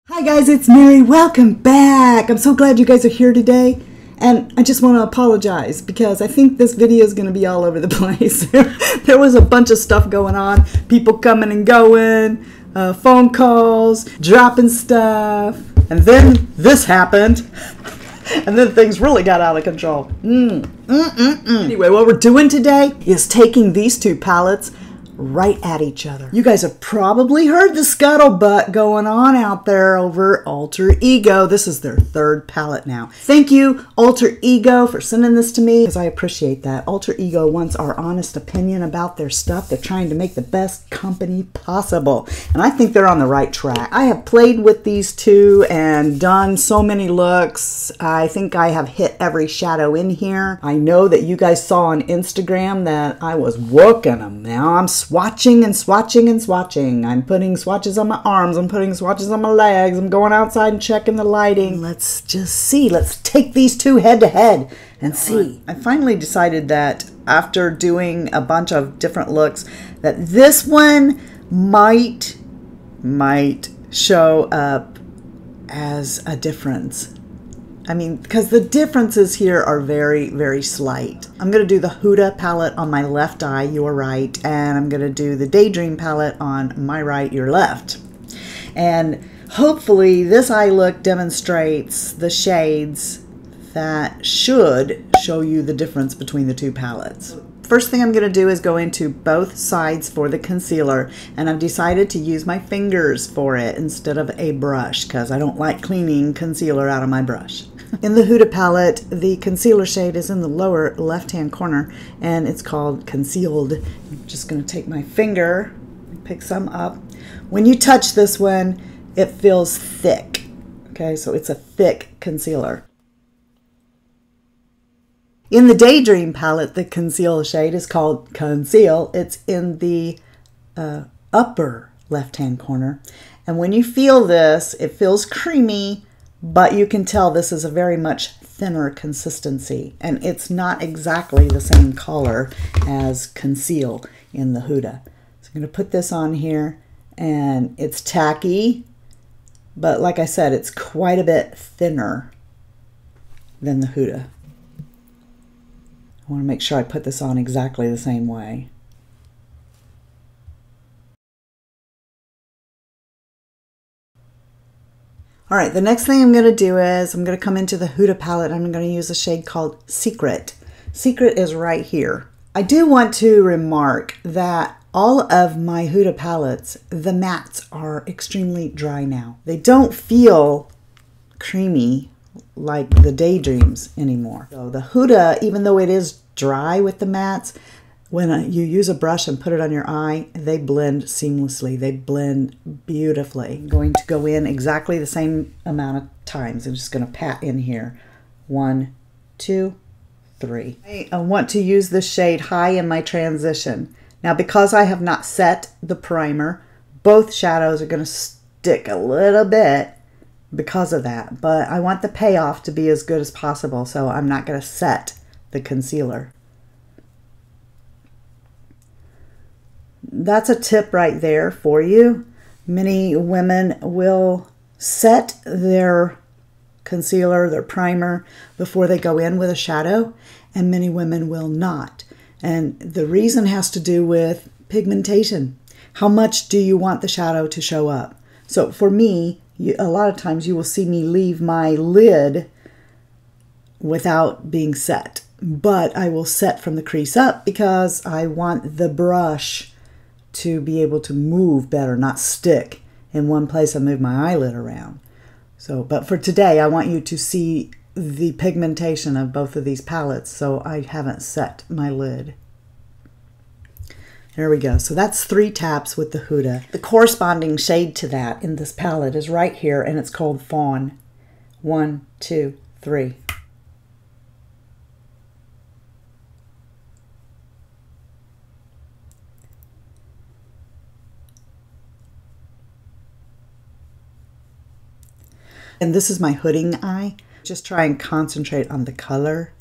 Hi guys, it's Mary. Welcome back. I'm so glad you guys are here today. And I just want to apologize because I think this video is going to be all over the place. There was a bunch of stuff going on. People coming and going, phone calls, dropping stuff. And then this happened. And then things really got out of control. Anyway, what we're doing today is taking these two palettes right at each other. You guys have probably heard the scuttlebutt going on out there over Alter Ego. This is their third palette now. Thank you, Alter Ego, for sending this to me, because I appreciate that. Alter Ego wants our honest opinion about their stuff. They're trying to make the best company possible, and I think they're on the right track. I have played with these two and done so many looks. I think I have hit every shadow in here. I know that you guys saw on Instagram that I was working them. Now I'm swatching and swatching and swatching. I'm putting swatches on my arms. I'm putting swatches on my legs. I'm going outside and checking the lighting. Let's just see. Let's take these two head to head and see. I finally decided that after doing a bunch of different looks that this one might show up as a difference. I mean, because the differences here are very, very slight. I'm going to do the Huda palette on my left eye, your right, and I'm going to do the Daydream palette on my right, your left. And hopefully this eye look demonstrates the shades that should show you the difference between the two palettes. First thing I'm going to do is go into both sides for the concealer, and I've decided to use my fingers for it instead of a brush because I don't like cleaning concealer out of my brush. In the Huda palette, the concealer shade is in the lower left-hand corner, and it's called Concealed. I'm just going to take my finger and pick some up. When you touch this one, it feels thick. Okay, so it's a thick concealer. In the Daydream palette, the conceal shade is called Conceal. It's in the upper left-hand corner. And when you feel this, it feels creamy, but you can tell this is a very much thinner consistency. And it's not exactly the same color as Conceal in the Huda. So I'm going to put this on here, and it's tacky, but like I said, it's quite a bit thinner than the Huda. I want to make sure I put this on exactly the same way. All right, the next thing I'm going to do is I'm going to come into the Huda palette. I'm going to use a shade called Secret. Secret is right here. I do want to remark that all of my Huda palettes, the mattes are extremely dry now. They don't feel creamy like the Daydreams anymore. So the Huda, even though it is dry with the mattes, when you use a brush and put it on your eye, they blend seamlessly. They blend beautifully. I'm going to go in exactly the same amount of times. I'm just going to pat in here. 1, 2, 3. I want to use this shade high in my transition. Now, because I have not set the primer, both shadows are going to stick a little bit because of that, but I want the payoff to be as good as possible, so I'm not going to set the concealer. That's a tip right there for you. Many women will set their concealer, their primer, before they go in with a shadow, and many women will not. And the reason has to do with pigmentation. How much do you want the shadow to show up? So for me, a lot of times you will see me leave my lid without being set, but I will set from the crease up because I want the brush to be able to move better, not stick in one place and move my eyelid around. So, but for today, I want you to see the pigmentation of both of these palettes, so I haven't set my lid. There we go. So that's 3 taps with the Huda. The corresponding shade to that in this palette is right here, and it's called Fawn. 1, 2, 3. And this is my hooding eye. Just try and concentrate on the color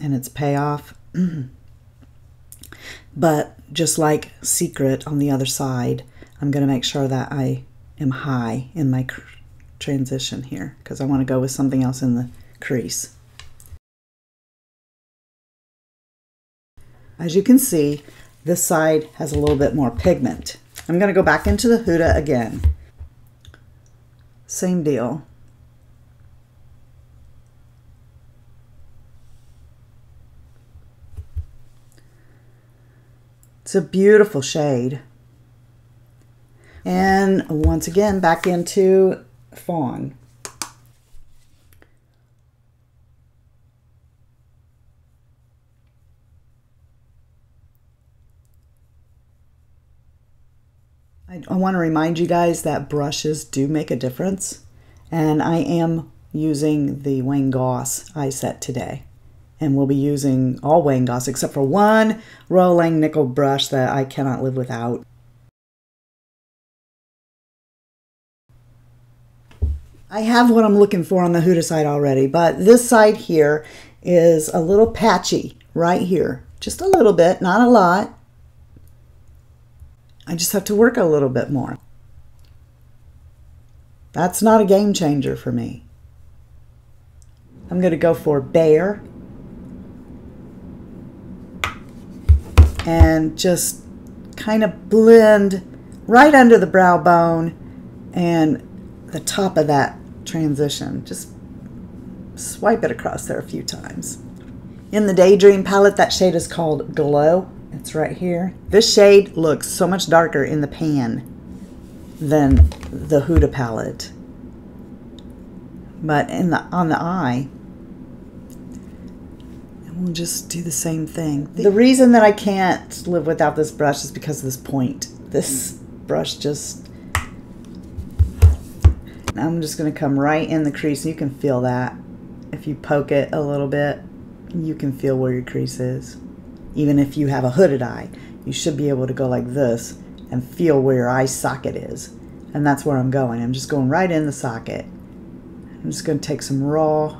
and its payoff. But just like Secret on the other side, I'm going to make sure that I am high in my transition here because I want to go with something else in the crease. As you can see, this side has a little bit more pigment. I'm going to go back into the Huda again. Same deal. It's a beautiful shade. And once again, back into Fawn. I want to remind you guys that brushes do make a difference. And I am using the Wayne Goss eye set today. And we'll be using all Wayne Goss except for one Royal Langnickel brush that I cannot live without. I have what I'm looking for on the Huda side already, but this side here is a little patchy right here. Just a little bit, not a lot. I just have to work a little bit more. That's not a game changer for me. I'm going to go for Bare. And just kind of blend right under the brow bone and the top of that transition. Just swipe it across there a few times. In the Daydream palette, that shade is called Glow. It's right here. This shade looks so much darker in the pan than the Huda palette. But on the eye, we'll just do the same thing. The reason that I can't live without this brush is because of this point. This brush just... I'm just going to come right in the crease. You can feel that. If you poke it a little bit, you can feel where your crease is. Even if you have a hooded eye, you should be able to go like this and feel where your eye socket is. And that's where I'm going. I'm just going right in the socket. I'm just going to take some raw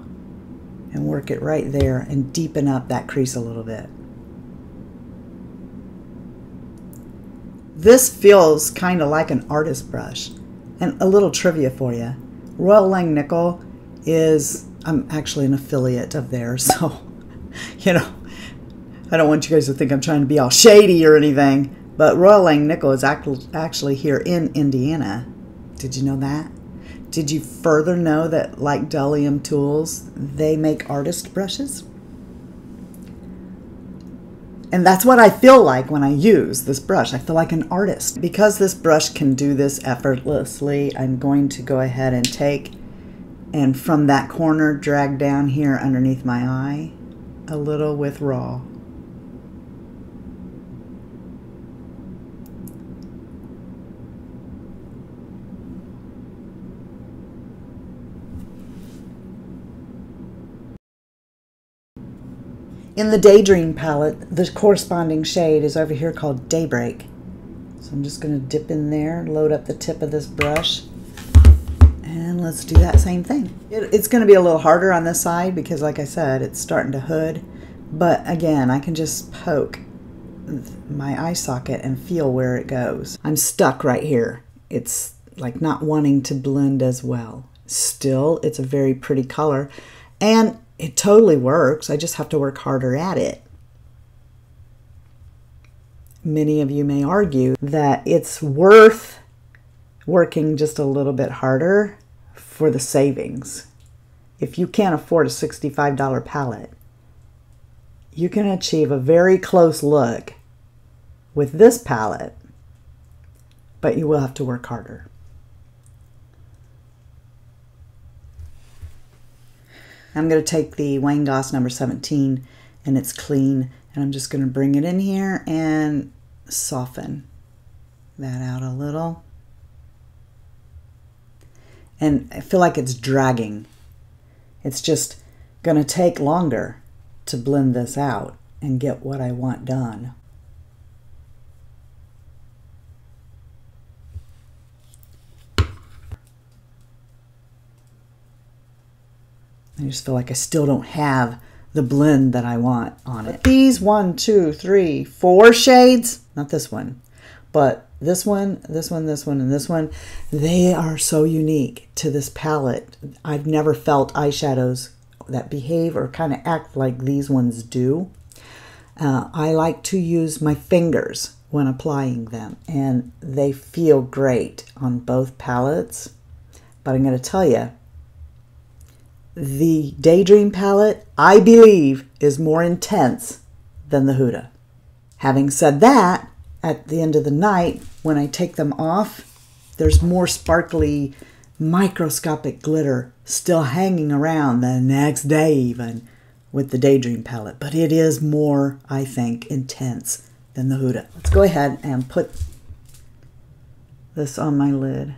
and work it right there and deepen up that crease a little bit. This feels kind of like an artist brush. And a little trivia for you. Royal Langnickel is, I'm actually an affiliate of theirs, so, you know, I don't want you guys to think I'm trying to be all shady or anything, but Royal Langnickel is actually here in Indiana. Did you know that? Did you further know that, like Delium Tools, they make artist brushes? And that's what I feel like when I use this brush. I feel like an artist. Because this brush can do this effortlessly, I'm going to go ahead and take, and from that corner, drag down here underneath my eye a little with raw. In the Daydream palette, the corresponding shade is over here called Daybreak. So I'm just going to dip in there, load up the tip of this brush, and let's do that same thing. It's going to be a little harder on this side because, like I said, it's starting to hood. But again, I can just poke my eye socket and feel where it goes. I'm stuck right here. It's like not wanting to blend as well. Still, it's a very pretty color. And it totally works. I just have to work harder at it. Many of you may argue that it's worth working just a little bit harder for the savings. If you can't afford a $65 palette, you can achieve a very close look with this palette, but you will have to work harder. I'm going to take the Wayne Goss number 17, and it's clean, and I'm just going to bring it in here and soften that out a little. And I feel like it's dragging. It's just going to take longer to blend this out and get what I want done. I just feel like I still don't have the blend that I want on it. These 1, 2, 3, 4 shades, not this one, but this one, this one, this one, and this one, they are so unique to this palette. I've never felt eyeshadows that behave or kind of act like these ones do. I like to use my fingers when applying them, and they feel great on both palettes. But I'm going to tell you, the Daydream palette, I believe, is more intense than the Huda. Having said that, at the end of the night, when I take them off, there's more sparkly, microscopic glitter still hanging around the next day even with the Daydream palette. But it is more, I think, intense than the Huda. Let's go ahead and put this on my lid.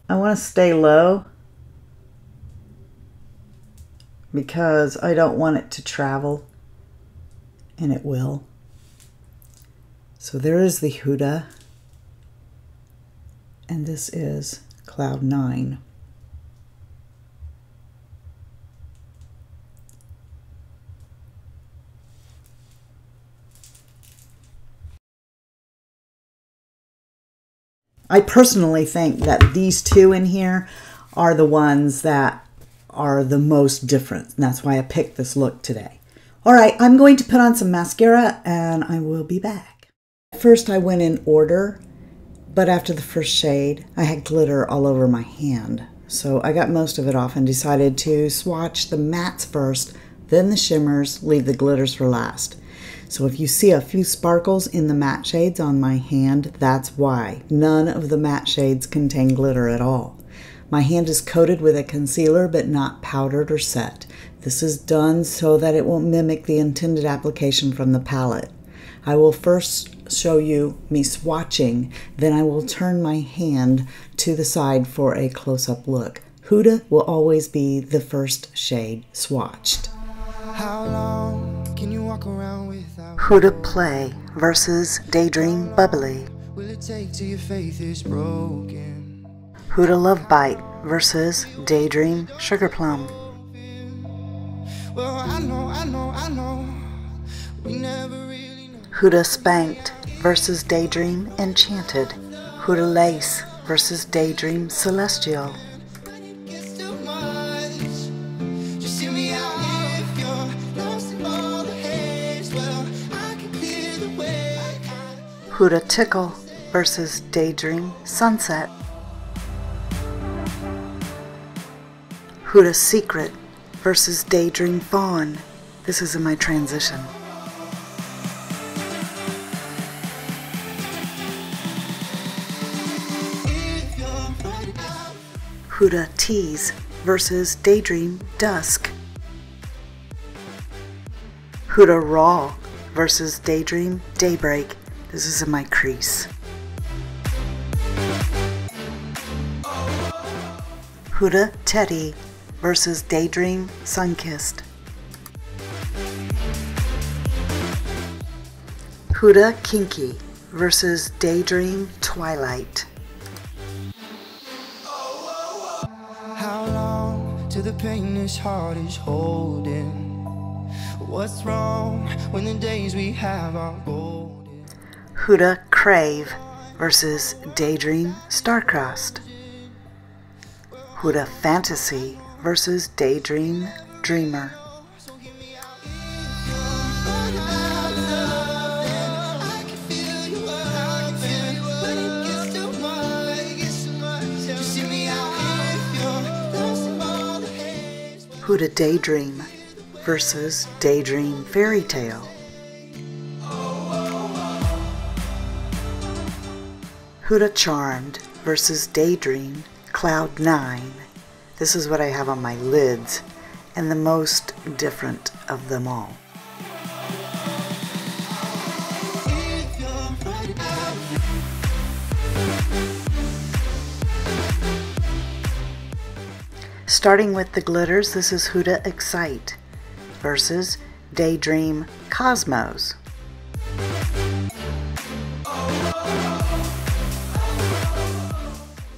I want to stay low because I don't want it to travel, and it will. So there is the Huda, and this is Cloud 9. I personally think that these two in here are the ones that are the most different, and that's why I picked this look today. All right, I'm going to put on some mascara, and I will be back. First, I went in order, but after the first shade, I had glitter all over my hand. So I got most of it off and decided to swatch the mattes first, then the shimmers, leave the glitters for last. So if you see a few sparkles in the matte shades on my hand, that's why. None of the matte shades contain glitter at all. My hand is coated with a concealer but not powdered or set. This is done so that it won't mimic the intended application from the palette. I will first show you me swatching, then I will turn my hand to the side for a close-up look. Huda will always be the first shade swatched. How long can you walk around without Huda Play versus Daydream Bubbly? Will it take till your faith is broken? Huda Love Bite versus Daydream Sugar Plum. Well, I know. We never really know. Huda Spanked versus Daydream Enchanted. Huda Lace versus Daydream Celestial. Huda Tickle versus Daydream Sunset. Huda Secret versus Daydream Fawn. This is in my transition. Huda Tease versus Daydream Dusk. Huda Raw versus Daydream Daybreak. This is in my crease. Huda Teddy versus Daydream Sunkissed. Huda Kinky versus Daydream Twilight. How long till the pain this heart is holding? What's wrong when the days we have are golden? Huda Crave versus Daydream Starcrossed. Huda Fantasy versus Daydream Dreamer. Huda Daydream versus Daydream Fairy Tale. Huda Charmed versus Daydream Cloud 9. This is what I have on my lids, and the most different of them all. Starting with the glitters, this is Huda Excite versus Daydream Cosmos.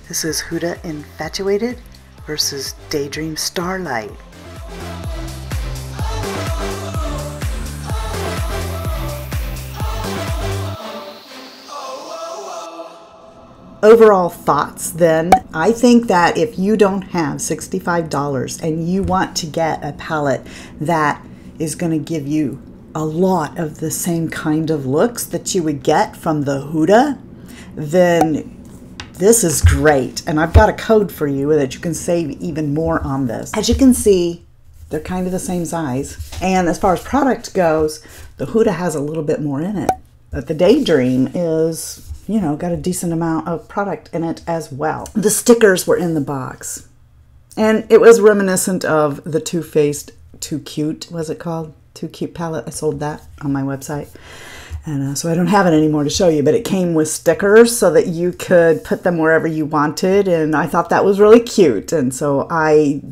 This is Huda Infatuated versus Daydream Starlight. overall thoughts then. I think that if you don't have $65 and you want to get a palette that is going to give you a lot of the same kind of looks that you would get from the Huda, then this is great. And I've got a code for you that you can save even more on this. As you can see, they're kind of the same size. And as far as product goes, the Huda has a little bit more in it. But the Daydream is, you know, got a decent amount of product in it as well. The stickers were in the box. And it was reminiscent of the Too Faced Too Cute, was it called? Too Cute palette. I sold that on my website. And so I don't have it anymore to show you, but it came with stickers so that you could put them wherever you wanted. And I thought that was really cute. And so I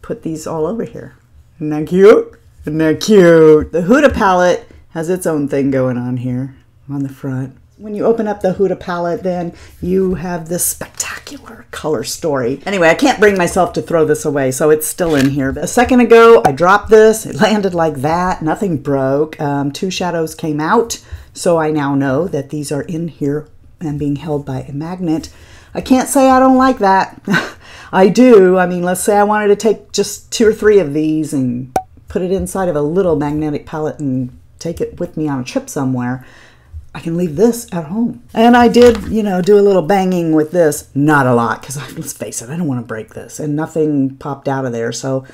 put these all over here. Isn't that cute? Isn't that cute? The Huda palette has its own thing going on here on the front. When you open up the Huda palette, then you have this spectacular color story. Anyway, I can't bring myself to throw this away, so it's still in here. But a second ago, I dropped this. It landed like that. Nothing broke. 2 shadows came out, so I now know that these are in here and being held by a magnet. I can't say I don't like that. I do. I mean, let's say I wanted to take just 2 or 3 of these and put it inside of a little magnetic palette and take it with me on a trip somewhere. I can leave this at home. And I did, you know, do a little banging with this. Not a lot, because let's face it, I don't want to break this. And nothing popped out of there, so,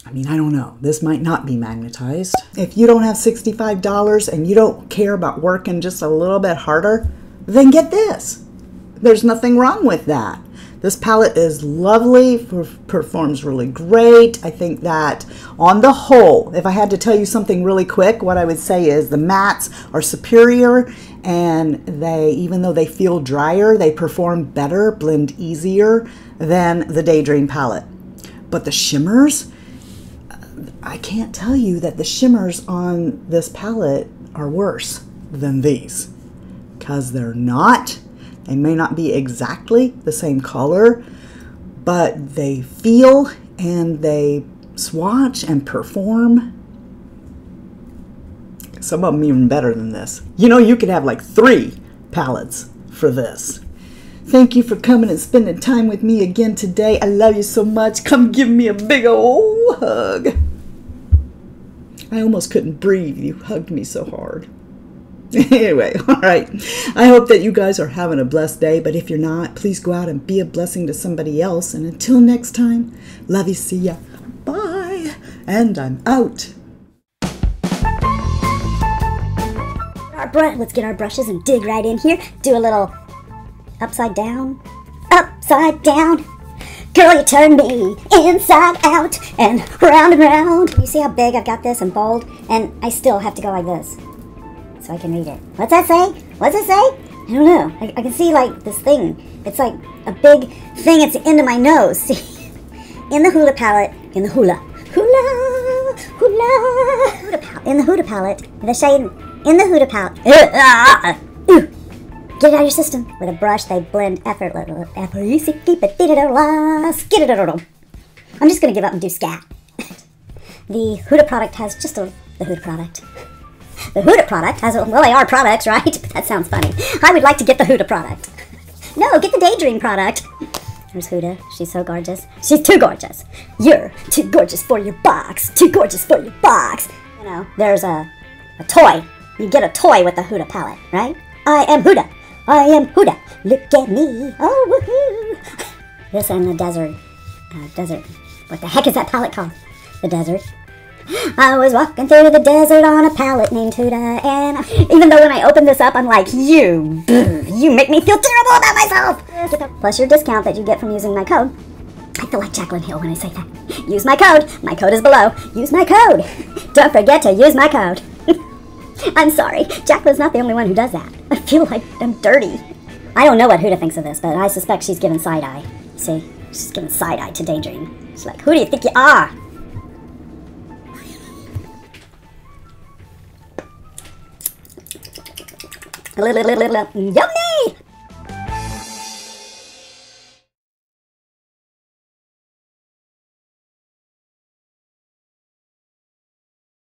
I mean, I don't know. This might not be magnetized. If you don't have $65 and you don't care about working just a little bit harder, then get this. There's nothing wrong with that. This palette is lovely, performs really great. I think that on the whole, if I had to tell you something really quick, what I would say is the mattes are superior, and they, even though they feel drier, they perform better, blend easier than the Daydream palette. But the shimmers, I can't tell you that the shimmers on this palette are worse than these, because they're not. They may not be exactly the same color, but they feel and they swatch and perform. Some of them even better than this. You know, you could have like 3 palettes for this. Thank you for coming and spending time with me again today. I love you so much. Come give me a big old hug. I almost couldn't breathe. You hugged me so hard. Anyway, all right. I hope that you guys are having a blessed day, but if you're not, please go out and be a blessing to somebody else. And until next time, love you, see ya, bye, and I'm out. Let's get our brushes and dig right in here. Do a little upside down, upside down. Girl, you turn me inside out and round. You see how big I've got this and bold? And I still have to go like this so I can read it. What's that say? What's it say? I don't know. I can see like this thing. It's like a big thing at the end of my nose. See? In the Huda palette, in the Huda palette, the shade in the Huda palette. Get it out of your system. With a brush, they blend effortlessly. I'm just going to give up and do scat. The Huda product has just the Huda product. The Huda product has, well, they are products, right? But that sounds funny. I would like to get the Huda product. No, get the Daydream product. There's Huda. She's so gorgeous. She's too gorgeous. You're too gorgeous for your box. Too gorgeous for your box. You know, there's a toy. You get a toy with the Huda palette, right? I am Huda. I am Huda. Look at me. Oh, woohoo. This and the desert. What the heck is that palette called? The desert. I was walking through the desert on a palette named Huda, and even though when I open this up, I'm like, you make me feel terrible about myself. Plus your discount that you get from using my code. I feel like Jaclyn Hill when I say that. Use my code. My code is below. Use my code. Don't forget to use my code. I'm sorry. Jaclyn's not the only one who does that. I feel like I'm dirty. I don't know what Huda thinks of this, but I suspect she's giving side-eye. See? She's giving side-eye to Daydream. She's like, who do you think you are? Yummy!